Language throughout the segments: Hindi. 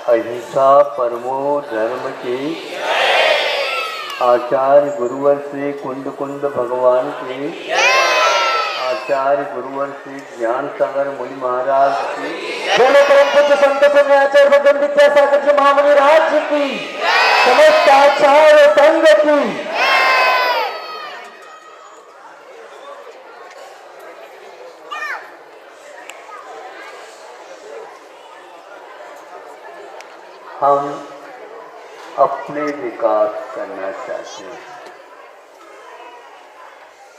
अहिंसा परमो धर्म की। आचार्य गुरुवर श्री कुंड कुंड भगवान की। आचार्य गुरुवर श्री ज्ञान सागर मुनि महाराज की। बोलो परम पूज्य संत समय आचार्य भगवान विद्यासागर जी महामुनि राज की। समस्त आचार्य संघ की। हम अपने विकास करना चाहते हैं,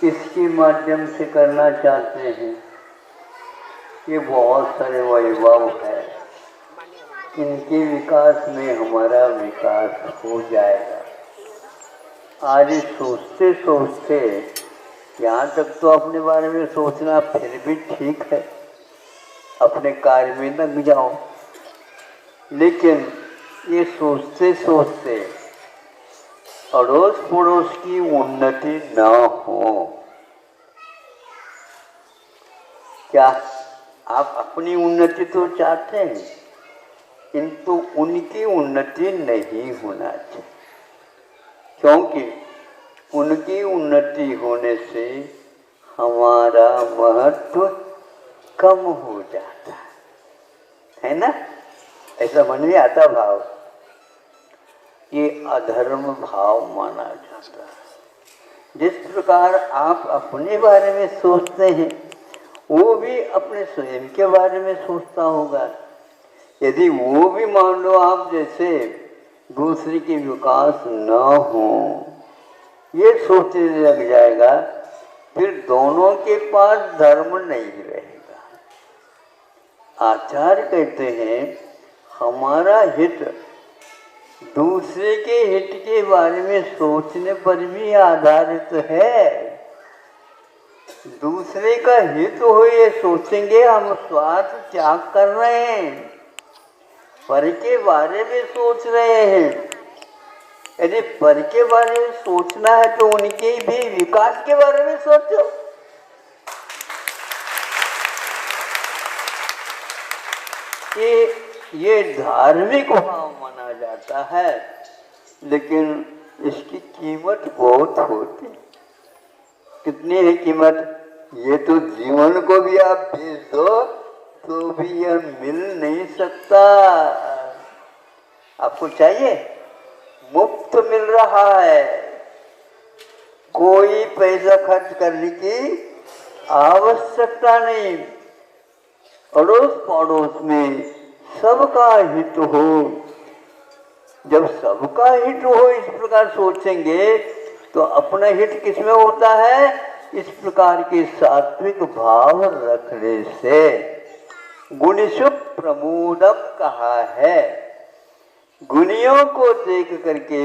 इसके माध्यम से करना चाहते हैं। ये बहुत सारे वैभव है, इनके विकास में हमारा विकास हो जाएगा। आज सोचते सोचते यहाँ तक तो अपने बारे में सोचना फिर भी ठीक है, अपने कार्य में लग जाओ, लेकिन ये सोचते सोचते अड़ोस पड़ोस की उन्नति न हो। क्या आप अपनी उन्नति तो चाहते हैं, किंतु उनकी उन्नति नहीं होना चाहिए, क्योंकि उनकी उन्नति होने से हमारा महत्व कम हो जाता है ना। ऐसा मन में आता भाव, ये अधर्म भाव माना जाता है। जिस प्रकार आप अपने बारे में सोचते हैं, वो भी अपने स्वयं के बारे में सोचता होगा। यदि वो भी मान लो आप जैसे दूसरे के विकास न हो ये सोचने लग जाएगा, फिर दोनों के पास धर्म नहीं रहेगा। आचार्य कहते हैं हमारा हित दूसरे के हित के बारे में सोचने पर भी आधारित है। दूसरे का हित हो ये सोचेंगे, हम स्वार्थ त्याग कर रहे हैं, पर के बारे में सोच रहे हैं। यदि पर के बारे में सोचना है तो उनके भी विकास के बारे में सोचो। ये धार्मिक भाव माना जाता है, लेकिन इसकी कीमत बहुत होती है। कितनी है कीमत? ये तो जीवन को भी आप बेच दो तो भी यह मिल नहीं सकता। आपको चाहिए, मुफ्त मिल रहा है, कोई पैसा खर्च करने की आवश्यकता नहीं। अड़ोस पड़ोस में सबका हित हो। जब सबका हित हो इस प्रकार सोचेंगे तो अपना हित किसमें होता है? इस प्रकार के सात्विक भाव रखने से। गुणिषु प्रमोदम कहा है, गुणियों को देख करके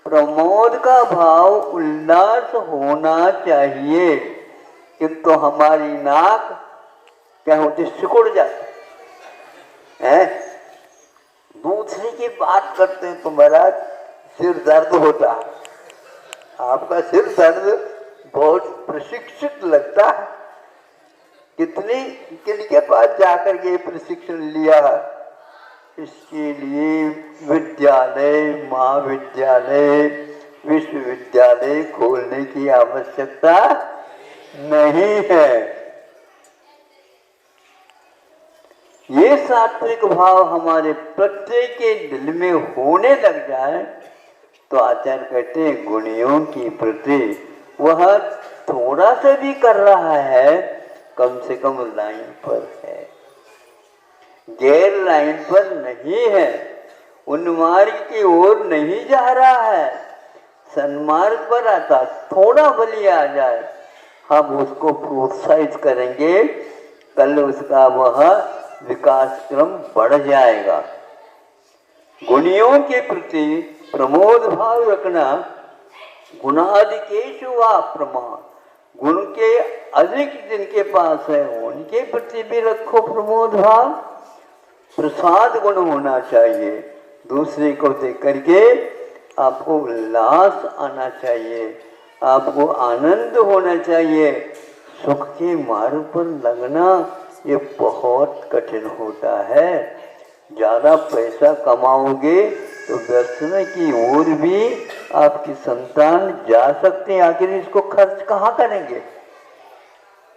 प्रमोद का भाव उल्लास होना चाहिए, किंतु हमारी नाक क्या होती, सिकुड़ जाती है। दूसरे की बात करते हैं तो महाराज सिर दर्द होता है। आपका सिर दर्द बहुत प्रशिक्षित लगता है। कितने किनके पास जाकर के प्रशिक्षण लिया? इसके लिए विद्यालय, महाविद्यालय, विश्वविद्यालय खोलने की आवश्यकता नहीं है। ये सात्विक भाव हमारे प्रत्येक के दिल में होने लग जाए तो आचार्य कहते हैं गुणियों की प्रति वह थोड़ा सा भी कर रहा है, कम से कम लाइन पर है, गैर लाइन पर नहीं है, उन्मार्ग की ओर नहीं जा रहा है, सन्मार्ग पर आता। थोड़ा बलि आ जाए, हम उसको प्रोत्साहित करेंगे, कल उसका वह विकास क्रम बढ़ जाएगा। गुणियों के प्रति प्रमोद भाव रखना, गुणाधिकेषु वा प्रमाण, गुण के अधिक जिनके पास है उनके प्रति भी रखो प्रमोद भाव। प्रसाद गुण होना चाहिए, दूसरे को देख करके आपको उल्लास आना चाहिए, आपको आनंद होना चाहिए। सुख के मार्ग पर लगना ये बहुत कठिन होता है। ज़्यादा पैसा कमाओगे तो व्यसनी की ओर भी आपकी संतान जा सकते हैं। आखिर इसको खर्च कहाँ करेंगे?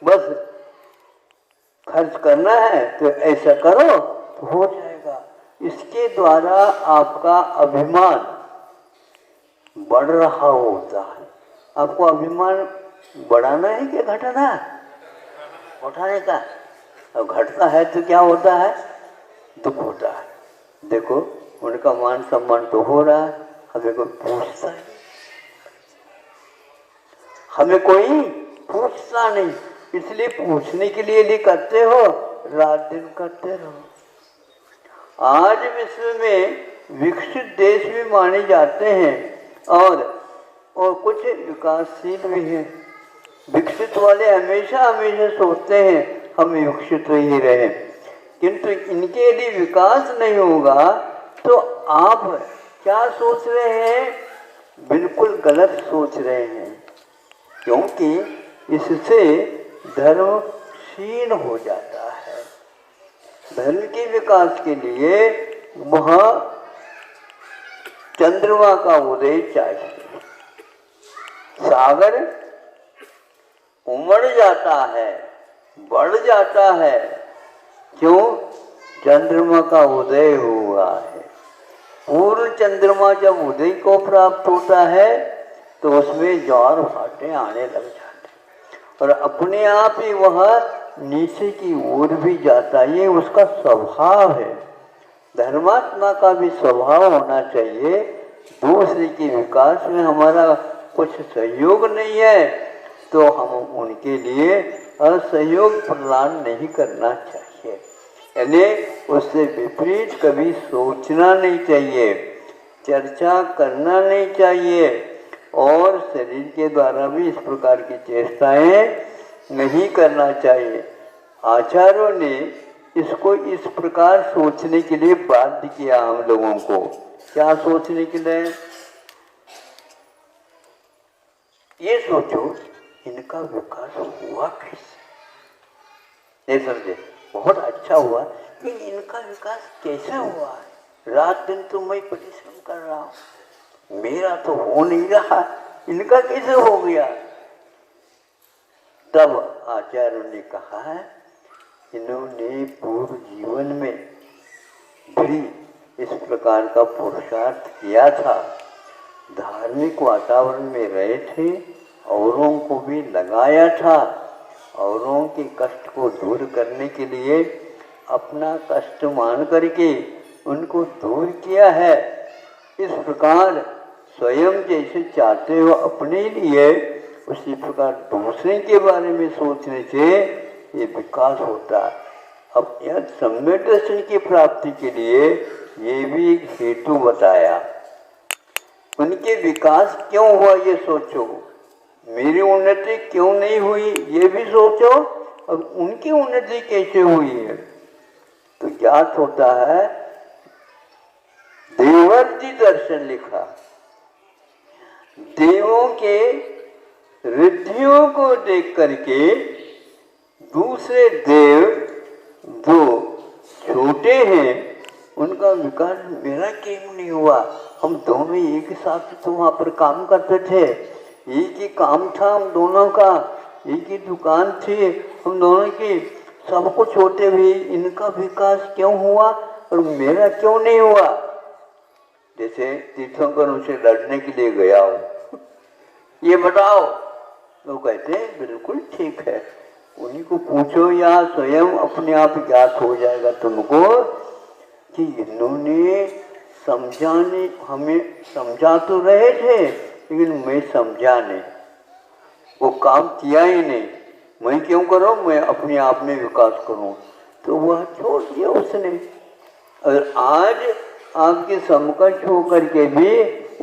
बस खर्च करना है तो ऐसा करो तो हो जाएगा। इसके द्वारा आपका अभिमान बढ़ रहा होता है। आपको अभिमान बढ़ाना है कि घटाना है? उठाने का। अब घटता है तो क्या होता है? दुख होता है। देखो उनका मान सम्मान तो हो रहा है, हमें कोई पूछता है, हमें कोई पूछता नहीं। इसलिए पूछने के लिए भी करते हो, रात दिन करते रहो। आज विश्व में विकसित देश भी माने जाते हैं और कुछ विकासशील भी हैं। विकसित वाले हमेशा हमेशा सोचते हैं हम विकसित ही रहे, किंतु इनके यदि विकास नहीं होगा तो आप क्या सोच रहे हैं? बिल्कुल गलत सोच रहे हैं, क्योंकि इससे धर्म क्षीण हो जाता है। धर्म के विकास के लिए वहाँ चंद्रमा का उदय चाहिए। सागर उमड़ जाता है, बढ़ जाता है, क्यों? चंद्रमा का उदय हुआ है। पूर्ण चंद्रमा जब उदय को प्राप्त होता है तो उसमें ज्वार भाटे आने लग जाते हैं और अपने आप ही वह नीचे की ओर भी जाता है। ये उसका स्वभाव है। धर्मात्मा का भी स्वभाव होना चाहिए। दूसरे के विकास में हमारा कुछ सहयोग नहीं है तो हम उनके लिए असहयोग प्रदान नहीं करना चाहिए। यानी उससे विपरीत कभी सोचना नहीं चाहिए, चर्चा करना नहीं चाहिए और शरीर के द्वारा भी इस प्रकार की चेष्टाएं नहीं करना चाहिए। आचार्यों ने इसको इस प्रकार सोचने के लिए बाध्य किया हम लोगों को। क्या सोचने के लिए? ये सोचो इनका विकास हुआ कैसे? नहीं समझे? बहुत अच्छा हुआ, लेकिन इनका विकास कैसे हुआ है? रात दिन तो मैं परिश्रम कर रहा हूँ, मेरा तो हो नहीं रहा, इनका कैसे हो गया? तब आचार्यों ने कहा है इन्होंने पूर्व जीवन में भी इस प्रकार का पुरुषार्थ किया था, धार्मिक वातावरण में रहे थे, औरों को भी लगाया था, औरों के कष्ट को दूर करने के लिए अपना कष्ट मान करके उनको दूर किया है। इस प्रकार स्वयं जैसे चाहते हो अपने लिए, उसी प्रकार दूसरे के बारे में सोचने से ये विकास होता है। अब यह सम्यक दर्शन की प्राप्ति के लिए ये भी एक हेतु बताया। उनके विकास क्यों हुआ ये सोचो, मेरी उन्नति क्यों नहीं हुई ये भी सोचो, और उनकी उन्नति कैसे हुई है। तो ज्ञात होता है देवर्षि दर्शन लिखा, देवों के रिद्धियों को देख करके दूसरे देव जो छोटे हैं उनका विकास मेरा क्यों नहीं हुआ। हम दोनों एक साथ तो वहाँ पर काम करते थे, एक ही काम था हम दोनों का, एक ही दुकान थी हम दोनों की, सब कुछ होते हुए इनका विकास क्यों हुआ और मेरा क्यों नहीं हुआ। जैसे तीर्थंकर उनसे लड़ने के लिए गया हो, ये बताओ, वो कहते हैं बिल्कुल ठीक है, उन्हीं को पूछो या स्वयं अपने आप ज्ञात हो जाएगा तुमको कि इन्होंने समझाने, हमें समझा तो रहे थे लेकिन मैं समझा नहीं, वो काम किया ही नहीं, मैं क्यों करूं, मैं अपने आप में विकास करूं। तो वह छोड़ दिया उसने। और आज आपके समकक्ष होकर के भी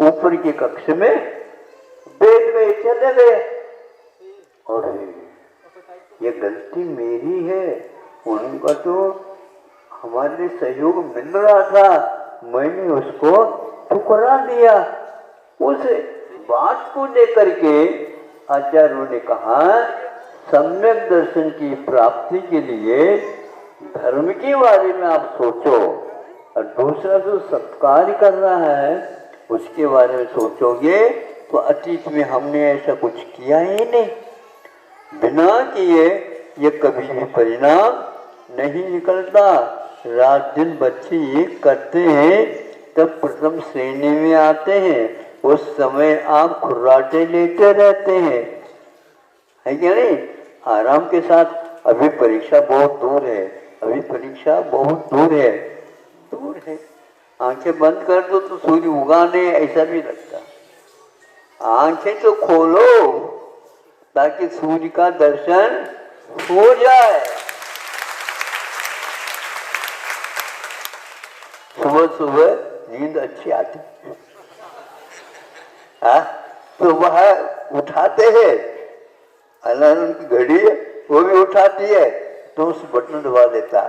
ऊपर के कक्ष में बैठ गए, चले गए। और ये गलती मेरी है, उनका तो हमारे सहयोग मिल रहा था, मैंने उसको ठुकरा दिया। उस बात को लेकर के आचार्यों ने कहा सम्यक दर्शन की प्राप्ति के लिए धर्म के बारे में आप सोचो, और दूसरा जो सत्कार कर रहा है उसके बारे में सोचोगे तो अतीत में हमने ऐसा कुछ किया ही नहीं। बिना किए ये कभी भी परिणाम नहीं निकलता। रात दिन बच्चे ये करते हैं, तब प्रथम श्रेणी में आते हैं, उस समय आप खुर्राटे लेते रहते हैं, है क्या नहीं? आराम के साथ। अभी परीक्षा बहुत दूर है, अभी परीक्षा बहुत दूर है, दूर है। आंखें बंद कर दो तो सूर्य उगाने ऐसा भी लगता। आंखें तो खोलो ताकि सूर्य का दर्शन हो जाए। सुबह सुबह नींद अच्छी आती है, तो वह उठाते हैं, अलार्म की घड़ी है वो भी उठाती है, तो उस बटन दबा देता,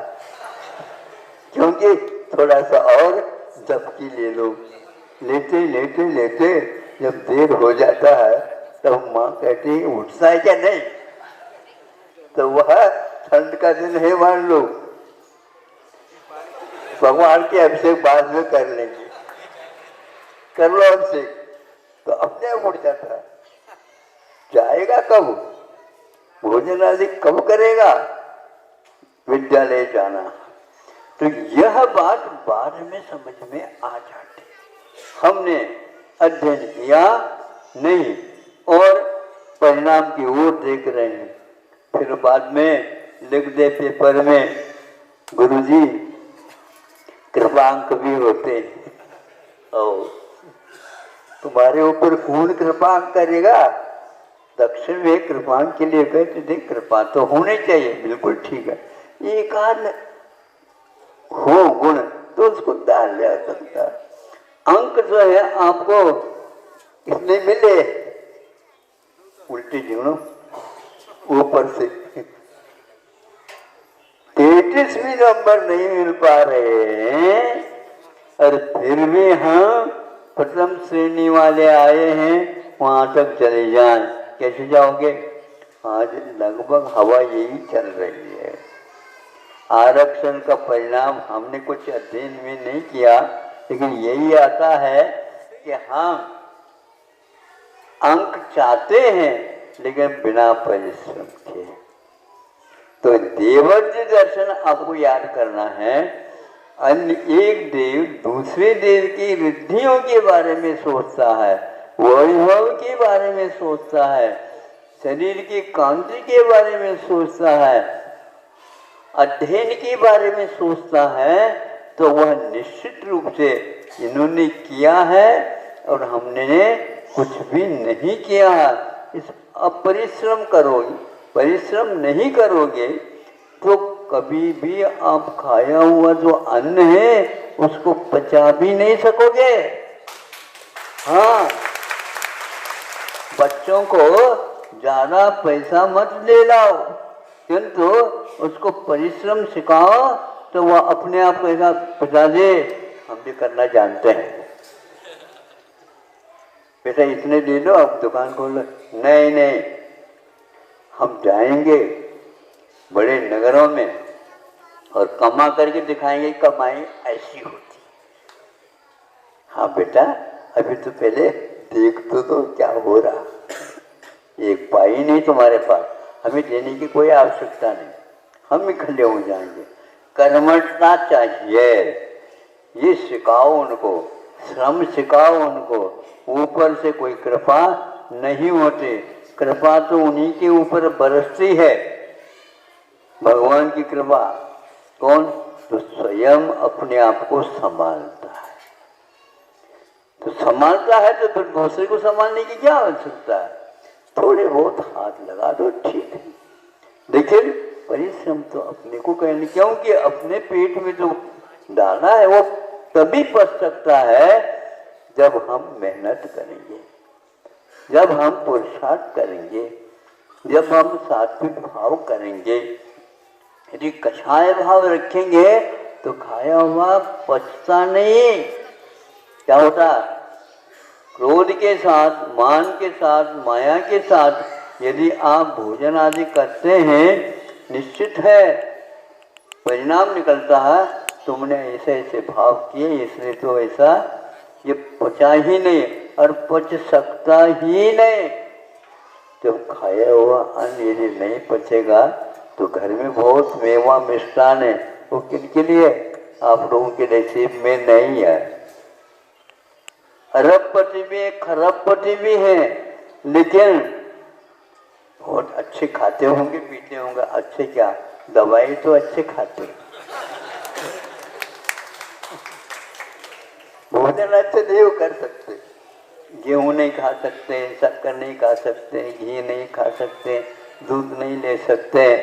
क्योंकि थोड़ा सा और झपकी ले लो। लेते लेते लेते जब देर हो जाता है तब माँ कहती है उठता है क्या नहीं, तो वह ठंड का दिन है मान लो, भगवान के अभिषेक बाद में कर लेंगे, कर लो अभिषेक, तो अपने आप उठ जाता है। जाएगा कब, भोजन आदि कब करेगा, विद्यालय जाना। तो यह बात बाद में समझ में आ जाती। हमने अध्ययन किया नहीं और परिणाम की ओर देख रहे हैं, फिर बाद में लिख दे पेपर में गुरुजी कृपांक भी होते हैं, और तुम्हारे ऊपर कौन कृपांक करेगा? दक्षिण में कृपांक के लिए कहते थे कृपा तो होनी चाहिए, बिल्कुल ठीक है, एक आध हो गुण तो उसको डाल जा सकता। अंक जो है आपको इसमें मिले उल्टी जीवनों ऊपर से 33 भी नंबर नहीं मिल पा रहे हैं, और फिर भी हम प्रथम श्रेणी वाले आए हैं, वहां तक चले जाएं। कैसे जाओगे? आज लगभग हवा यही चल रही है। आरक्षण का परिणाम हमने कुछ अध्ययन में नहीं किया, लेकिन यही आता है कि हम अंक चाहते हैं लेकिन बिना परिश्रम के। तो देवर्षि दर्शन आपको याद करना है। अन्य एक देव दूसरे देव की रिद्धियों के बारे में सोचता है, वैभव के बारे में सोचता है, शरीर की कांति के बारे में सोचता है, अध्ययन के बारे में सोचता है, तो वह निश्चित रूप से इन्होंने किया है और हमने कुछ भी नहीं किया है। इस अपरिश्रम करोगे, परिश्रम नहीं करोगे तो कभी भी आप खाया हुआ जो अन्न है उसको पचा भी नहीं सकोगे। हाँ, बच्चों को ज्यादा पैसा मत ले लाओ, किंतु उसको परिश्रम सिखाओ तो वह अपने आप को ऐसा पचा दे। हम भी करना जानते हैं, बेटा इतने ले लो आप दुकान खोलो। नहीं नहीं, हम जाएंगे बड़े नगरों में और कमा करके दिखाएंगे कमाई ऐसी होती। हाँ बेटा, अभी तो पहले देख तो क्या हो रहा। एक पाई नहीं तुम्हारे पास, हमें देने की कोई आवश्यकता नहीं, हम इकट्ठे हो जाएंगे। कर्मठता चाहिए, ये सिखाओ उनको, श्रम सिखाओ उनको। ऊपर से कोई कृपा नहीं होती, कृपा तो उन्हीं के ऊपर बरसती है, भगवान की कृपा। कौन? तो स्वयं अपने आप को संभालता है। तो संभालता है तो फिर दूसरे को संभालने की क्या आवश्यकता है? थोड़े बहुत हाथ लगा दो, ठीक है, लेकिन परिश्रम तो अपने को करने, क्योंकि अपने पेट में जो दाना है वो तभी पच सकता है जब हम मेहनत करेंगे, जब हम पुरुषार्थ करेंगे, जब हम सात्विक भाव करेंगे। यदि कषाय भाव रखेंगे तो खाया हुआ पचता नहीं। क्या होता? क्रोध के साथ, मान के साथ, माया के साथ यदि आप भोजन आदि करते हैं, निश्चित है परिणाम निकलता है तुमने ऐसे ऐसे भाव किए इसलिए तो ऐसा ये पचा ही नहीं और पच सकता ही नहीं। जब खाया हुआ अन्न यदि नहीं पचेगा तो घर में बहुत मेवा मिष्ठान है, वो किनके लिए? आप लोगों के नसीब में नहीं है। अरबपति भी है, खरबपति भी है, लेकिन बहुत अच्छे खाते होंगे पीते होंगे। अच्छे क्या, दवाई तो अच्छे खाते, भोजन अच्छे नहीं कर सकते। गेहूं नहीं खा सकते, शक्कर नहीं खा सकते, घी नहीं खा सकते, दूध नहीं ले सकते,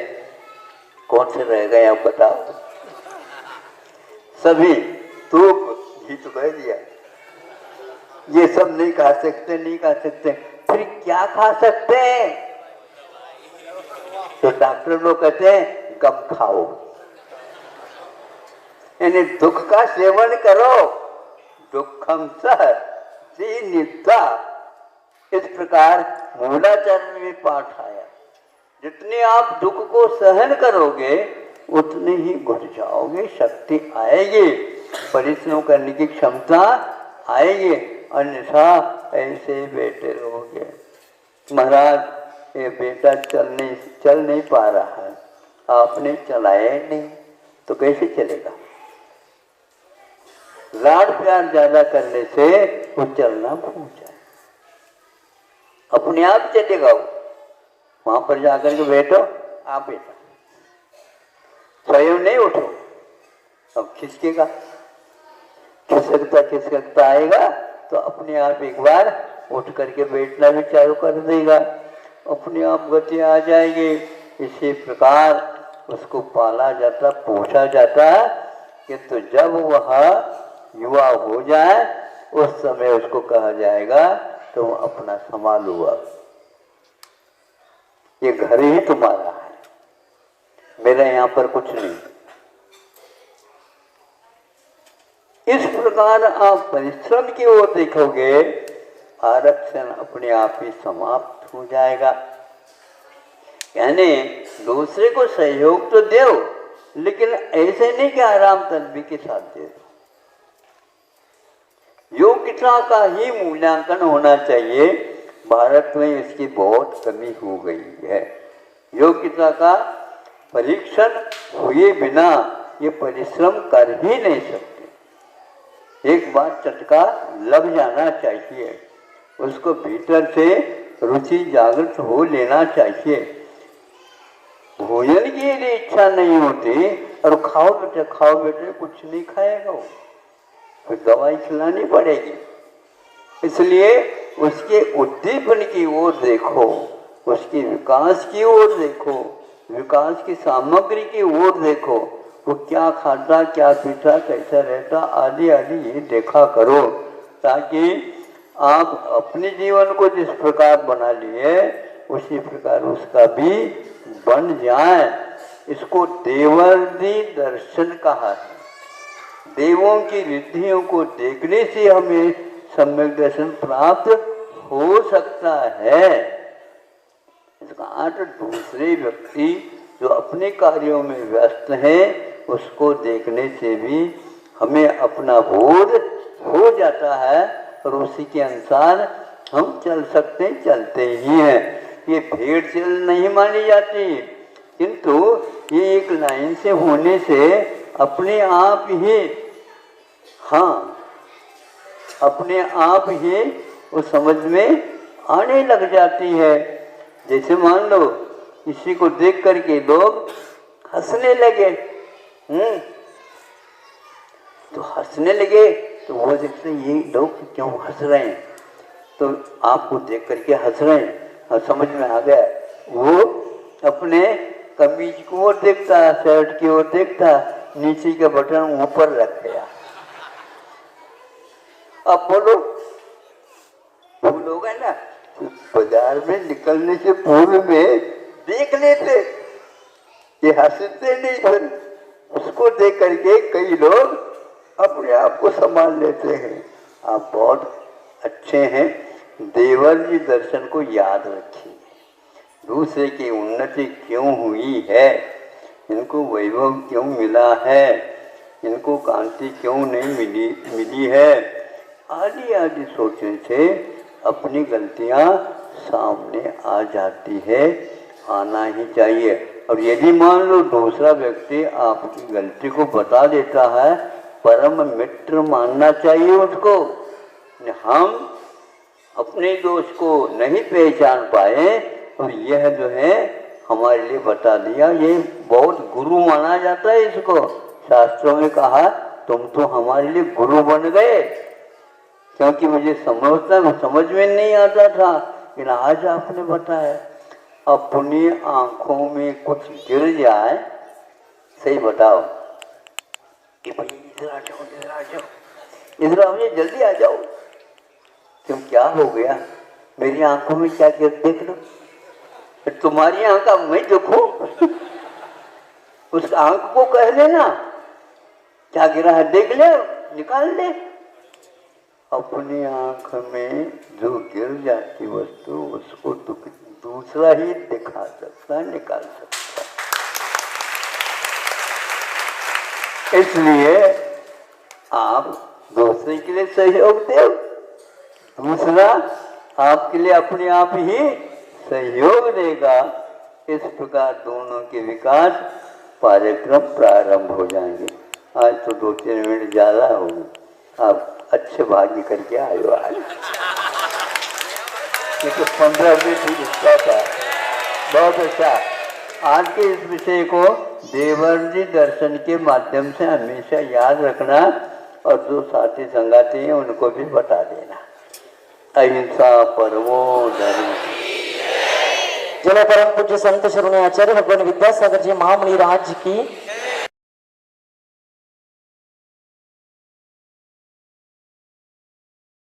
कौन से रह गए आप बताओ? सभी तूप घी तो कह दिया, ये सब नहीं खा सकते, नहीं खा सकते, फिर क्या खा सकते हैं? तो डॉक्टर लोग कहते हैं गम खाओ, यानी दुख का सेवन करो। दुखम सह निद्रा, इस प्रकार मूलाचार्य में पाठ आया। जितने आप दुख को सहन करोगे उतने ही घुट जाओगे, शक्ति आएगी, परिश्रम करने की क्षमता आएगी, अन्यथा ऐसे बैठे रहोगे। महाराज ये बेटा चल नहीं पा रहा है, आपने चलाया नहीं तो कैसे चलेगा? लाड प्यार ज्यादा करने से वो चलना भूल जाए, अपने आप चलेगा। वो वहां पर जाकर के बैठो, आप बेटा स्वयं नहीं उठो, अब खिसकेगा, खिसकता आएगा तो अपने आप एक बार उठ करके बैठना भी चालू कर देगा, अपने आप गति आ जाएगी। इसी प्रकार उसको पाला जाता, पोषा जाता है, किंतु जब वह युवा हो जाए उस समय उसको कहा जाएगा तुम अपना संभाल हुआ, ये घर ही तुम्हारा है, मेरा यहाँ पर कुछ नहीं। इस प्रकार आप परिश्रम की ओर देखोगे, आरक्षण अपने आप ही समाप्त हो जाएगा। यानी दूसरे को सहयोग तो दो, लेकिन ऐसे नहीं कि आराम तलबी के साथ दे दो। योग्यता का ही मूल्यांकन होना चाहिए। भारत में इसकी बहुत कमी हो गई है। योग्यता का परीक्षण हुए बिना ये परिश्रम कर ही नहीं सकते। एक बार चटका लग जाना चाहिए, उसको भीतर से रुचि जागृत हो लेना चाहिए। भोजन की यदि इच्छा नहीं होती और खाओ बेटे कुछ नहीं खाएगा वो, फिर दवाई खिलानी पड़ेगी। इसलिए उसके उद्दीपन की ओर देखो, उसके विकास की ओर देखो, विकास की सामग्री की ओर देखो, वो क्या खाता, क्या पीता, कैसा रहता, आदि आदि ये देखा करो, ताकि आप अपने जीवन को जिस प्रकार बना लिए उसी प्रकार उसका भी बन जाए। इसको देवर्षि दर्शन कहा है। देवों की रिद्धियों को देखने से हमें सम्यक दर्शन प्राप्त हो सकता है। इसका अर्थ दूसरे व्यक्ति जो अपने कार्यों में व्यस्त हैं उसको देखने से भी हमें अपना बोध हो जाता है और उसी के अनुसार हम चलते ही हैं। ये भेड़ चल नहीं मानी जाती, किंतु ये एक लाइन से होने से अपने आप ही अपने आप ही वो समझ में आने लग जाती है। जैसे मान लो किसी को देख करके लोग हंसने लगे, तो हंसने लगे तो वो देखते ये लोग क्यों हंस रहे हैं, तो आपको देख करके हंस रहे हैं और समझ में आ गया। वो अपने कमीज की ओर देखता, शर्ट की ओर देखता, नीचे का बटन ऊपर रख गया। अब बोलो वो लोग है ना बाजार में निकलने से पूर्व में देख लेते, ये हंसते नहीं, फिर उसको देख करके कई लोग अपने आप को संभाल लेते हैं। आप बहुत अच्छे हैं, देवर्षि दर्शन को याद रखिए। दूसरे की उन्नति क्यों हुई है इनको वैभव क्यों मिला है, इनको कांति क्यों नहीं मिली है, आदि आदि सोचने से अपनी गलतियां सामने आ जाती है, आना ही चाहिए। और यदि मान लो दूसरा व्यक्ति आपकी गलती को बता देता है, परम मित्र मानना चाहिए उसको। हम अपने दोष को नहीं पहचान पाए और यह जो है हमारे लिए बता दिया, ये बहुत गुरु माना जाता है इसको। शास्त्रों में कहा तुम तो हमारे लिए गुरु बन गए, क्योंकि मुझे समझ में नहीं आता था, लेकिन आज आपने बताया। अपनी आंखों में कुछ गिर जाए, सही बताओ कि भाई इधर आ जाओ, इधर आ जाओ, इधर आओ, जल्दी आ जाओ। क्यों, क्या हो गया? मेरी आंखों में क्या गिर, देख लो। तुम्हारी आंख अब मैं देखूं? उस आंख को कह देना क्या गिरा है, देख ले, निकाल ले। अपनी आंख में जो गिर जाती वस्तु उसको दूसरा ही दिखा सकता है, निकाल सकता है। इसलिए आप दूसरे के लिए सहयोग दो, दूसरा आपके लिए अपने आप ही सहयोग देगा। इस प्रकार दोनों के विकास कार्यक्रम प्रारंभ हो जाएंगे। आज तो 2-3 मिनट ज़्यादा हो गए, आप अच्छे भाग्य करके आए हो आज। ये तो 15 मिनट ही रुकता था, बहुत अच्छा। आज के इस विषय को देवर्षि दर्शन के माध्यम से हमेशा याद रखना और जो साथी संगाती हैं उनको भी बता देना। अहिंसा परमो धर्म। जय परम पूज्य संत शरण आचार्य भगवान विद्यासागर जी महामुनि राज की